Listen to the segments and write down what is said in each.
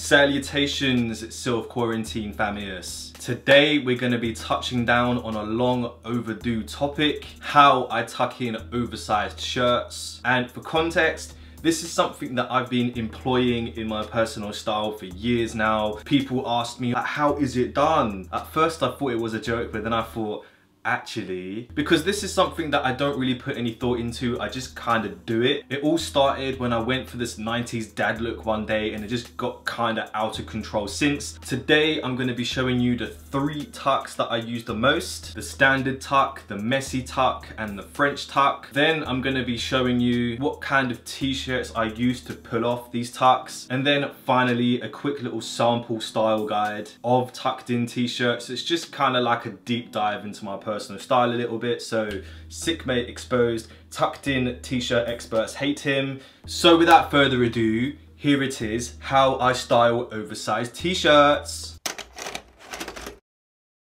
Salutations, self-quarantine famius. Today we're going to be touching down on a long overdue topic, how I tuck in oversized shirts. And for context, this is something that I've been employing in my personal style for years now. People ask me, like, how is it done? At first I thought it was a joke, but then I thought, actually, because this is something that I don't really put any thought into, I just kind of do it. It all started when I went for this 90s dad look one day and it just got kind of out of control since. Today I'm going to be showing you the 3 tucks that I use the most: the standard tuck, the messy tuck, and the French tuck. Then I'm going to be showing you what kind of t-shirts I use to pull off these tucks, and then finally a quick little sample style guide of tucked in t-shirts. It's just kind of like a deep dive into my personal style a little bit. So sick mate exposed, tucked in t-shirt experts hate him. So without further ado, here it is, how I style oversized t-shirts.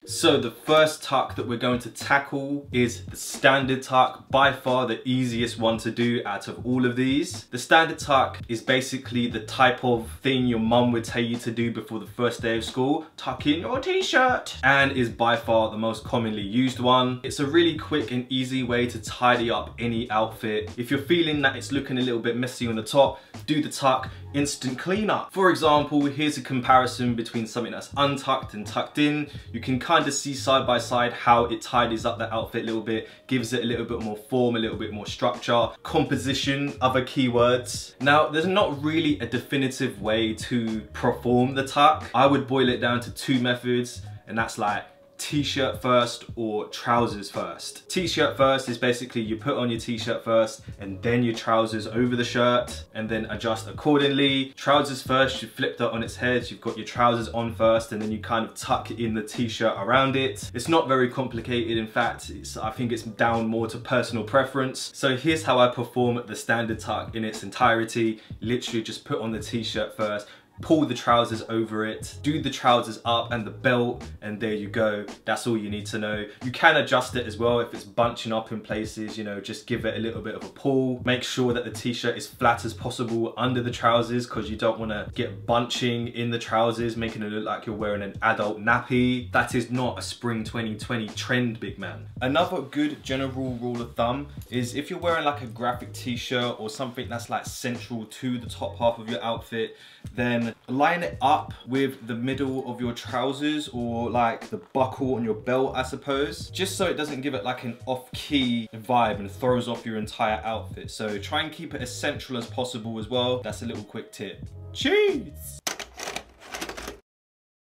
So the first tuck that we're going to tackle is the standard tuck, by far the easiest one to do out of all of these. The standard tuck is basically the type of thing your mum would tell you to do before the first day of school: tuck in your t-shirt, and is by far the most commonly used one. It's a really quick and easy way to tidy up any outfit. If you're feeling that it's looking a little bit messy on the top, do the tuck, instant cleanup. For example, here's a comparison between something that's untucked and tucked in. You can kind of see side by side how it tidies up the outfit a little bit, gives it a little bit more form, a little bit more structure, composition, other keywords. Now, there's not really a definitive way to perform the tuck. I would boil it down to 2 methods, and that's like t-shirt first or trousers first. T-shirt first is basically you put on your t-shirt first and then your trousers over the shirt and then adjust accordingly. Trousers first, you flip that on its head, you've got your trousers on first and then you kind of tuck in the t-shirt around it. It's not very complicated, in fact, I think it's down more to personal preference. So here's how I perform the standard tuck in its entirety. Literally just put on the t-shirt first, pull the trousers over it, do the trousers up and the belt, and there you go. That's all you need to know. You can adjust it as well if it's bunching up in places, you know, just give it a little bit of a pull. Make sure that the t-shirt is flat as possible under the trousers, because you don't want to get bunching in the trousers, making it look like you're wearing an adult nappy. That is not a spring 2020 trend, big man. Another good general rule of thumb is if you're wearing like a graphic t-shirt or something that's like central to the top half of your outfit, then line it up with the middle of your trousers, or like the buckle on your belt, I suppose, just so it doesn't give it like an off-key vibe and throws off your entire outfit. So try and keep it as central as possible as well. That's a little quick tip. Cheese!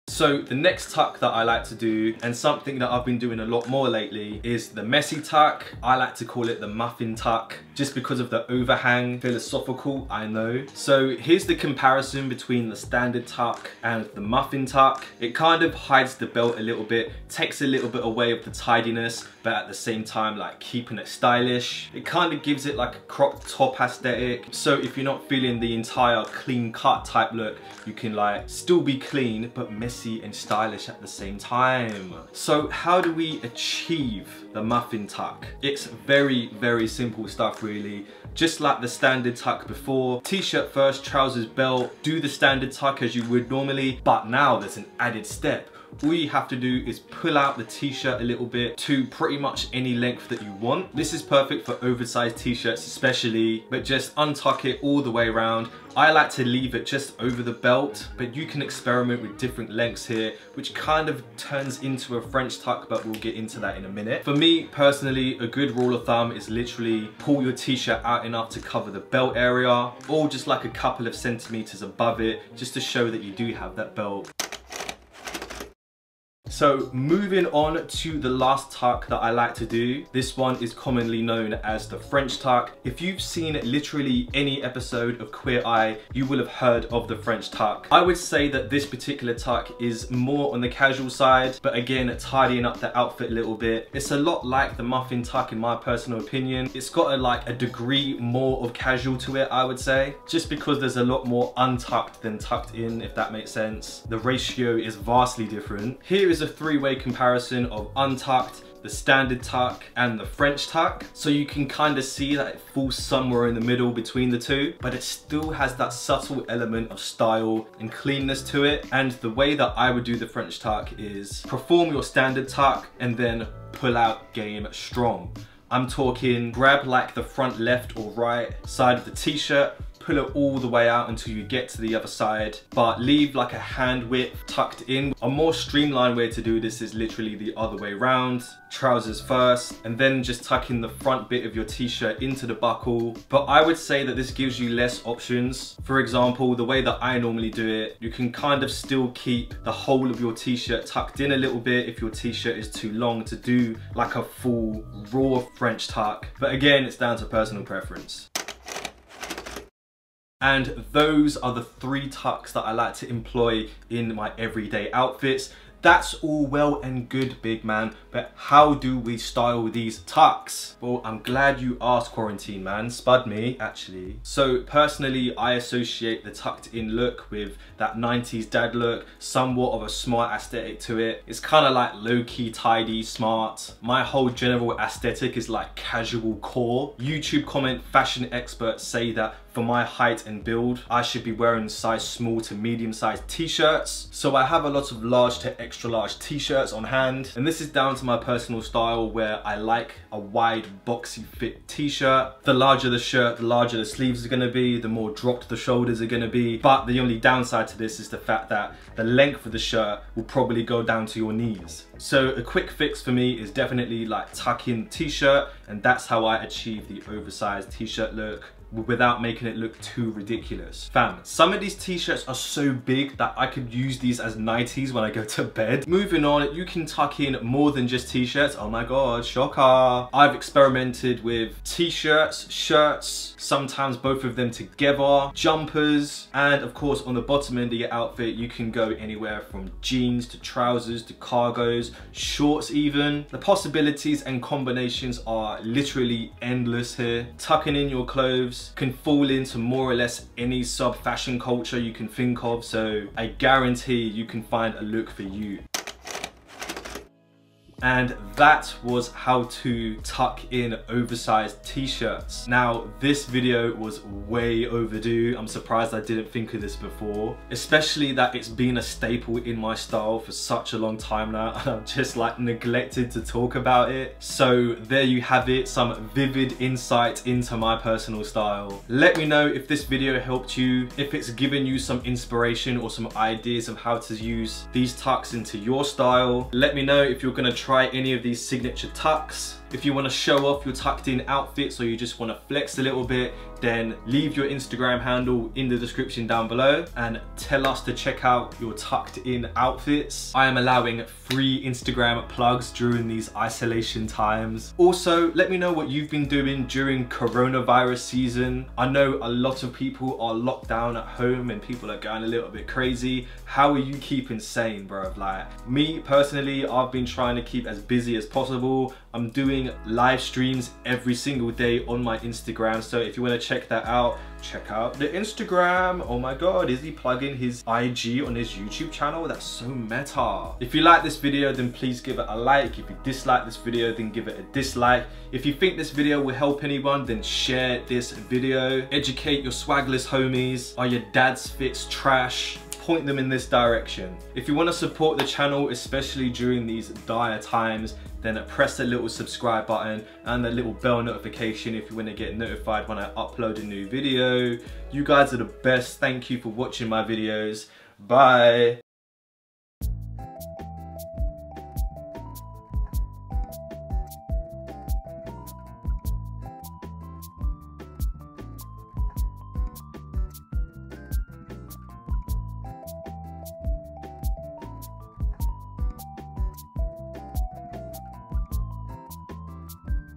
So the next tuck that I like to do, and something that I've been doing a lot more lately, is the messy tuck. I like to call it the muffin tuck, just because of the overhang. Philosophical, I know. So here's the comparison between the standard tuck and the muffin tuck. It kind of hides the belt a little bit, takes a little bit away of the tidiness, but at the same time like keeping it stylish. It kind of gives it like a crop top aesthetic. So if you're not feeling the entire clean cut type look, you can like still be clean but messy and stylish at the same time. So how do we achieve the muffin tuck? It's very, very simple stuff really. Just like the standard tuck before, t-shirt first, trousers, belt, do the standard tuck as you would normally, but now there's an added step. All you have to do is pull out the t-shirt a little bit to pretty much any length that you want. This is perfect for oversized t-shirts especially, but just untuck it all the way around. I like to leave it just over the belt, but you can experiment with different lengths here, which kind of turns into a French tuck, but we'll get into that in a minute. For me personally, a good rule of thumb is literally pull your t-shirt out enough to cover the belt area, or just like a couple of centimeters above it, just to show that you do have that belt. So moving on to the last tuck that I like to do. This one is commonly known as the French tuck. If you've seen literally any episode of Queer Eye, you will have heard of the French tuck. I would say that this particular tuck is more on the casual side, but again, tidying up the outfit a little bit. It's a lot like the muffin tuck in my personal opinion. It's got a degree more of casual to it, I would say, just because there's a lot more untucked than tucked in, if that makes sense. The ratio is vastly different. Here is a 3-way comparison of untucked the standard tuck and the French tuck. So you can kind of see that it falls somewhere in the middle between the two, but it still has that subtle element of style and cleanness to it. And the way that I would do the French tuck is perform your standard tuck and then pull out game strong. I'm talking grab like the front left or right side of the t-shirt, pull it all the way out until you get to the other side, but leave like a hand width tucked in. A more streamlined way to do this is literally the other way around. Trousers first, and then just tuck in the front bit of your t-shirt into the buckle. But I would say that this gives you less options. For example, the way that I normally do it, you can kind of still keep the whole of your t-shirt tucked in a little bit if your t-shirt is too long to do like a full raw French tuck. But again, it's down to personal preference. And those are the 3 tucks that I like to employ in my everyday outfits. That's all well and good, big man, but how do we style these tucks? Well, I'm glad you asked, quarantine man. Spud me, actually. So personally, I associate the tucked in look with that 90s dad look, somewhat of a smart aesthetic to it. It's kind of like low-key, tidy, smart. My whole general aesthetic is like casual core. YouTube comment fashion experts say that for my height and build, I should be wearing size small to medium sized t-shirts. So I have a lot of large to extra large t-shirts on hand. And this is down to my personal style where I like a wide boxy fit t-shirt. The larger the shirt, the larger the sleeves are gonna be, the more dropped the shoulders are gonna be. But the only downside to this is the fact that the length of the shirt will probably go down to your knees. So a quick fix for me is definitely like tuck in the t-shirt, and that's how I achieve the oversized t-shirt look without making it look too ridiculous. Fam, some of these t-shirts are so big that I could use these as nighties when I go to bed. Moving on, you can tuck in more than just t-shirts. Oh my god, shocker. I've experimented with t-shirts, shirts, sometimes both of them together, jumpers, and of course on the bottom end of your outfit, you can go anywhere from jeans to trousers to cargos, shorts even. The possibilities and combinations are literally endless here. Tucking in your clothes can fall into more or less any sub fashion culture you can think of, so I guarantee you can find a look for you. And that was how to tuck in oversized t-shirts. Now, this video was way overdue. I'm surprised I didn't think of this before, especially that it's been a staple in my style for such a long time now, and I've just like neglected to talk about it. So there you have it, some vivid insight into my personal style. Let me know if this video helped you, if it's given you some inspiration or some ideas of how to use these tucks into your style. Let me know if you're gonna try any of these signature tucks. If you want to show off your tucked in outfits or you just want to flex a little bit, then leave your Instagram handle in the description down below and tell us to check out your tucked in outfits. I am allowing free Instagram plugs during these isolation times. Also, let me know what you've been doing during coronavirus season. I know a lot of people are locked down at home and people are going a little bit crazy. How are you keeping sane, bro? Like me personally, I've been trying to keep as busy as possible. I'm doing live streams every single day on my Instagram, so if you want to check that out, check out the Instagram. Oh my god, is he plugging his IG on his YouTube channel? That's so meta. If you like this video, then please give it a like. If you dislike this video, then give it a dislike. If you think this video will help anyone, then share this video. Educate your swagless homies. Are your dad's fits trash? Point them in this direction. If you want to support the channel, especially during these dire times, then press the little subscribe button and the little bell notification if you want to get notified when I upload a new video. You guys are the best. Thank you for watching my videos. Bye.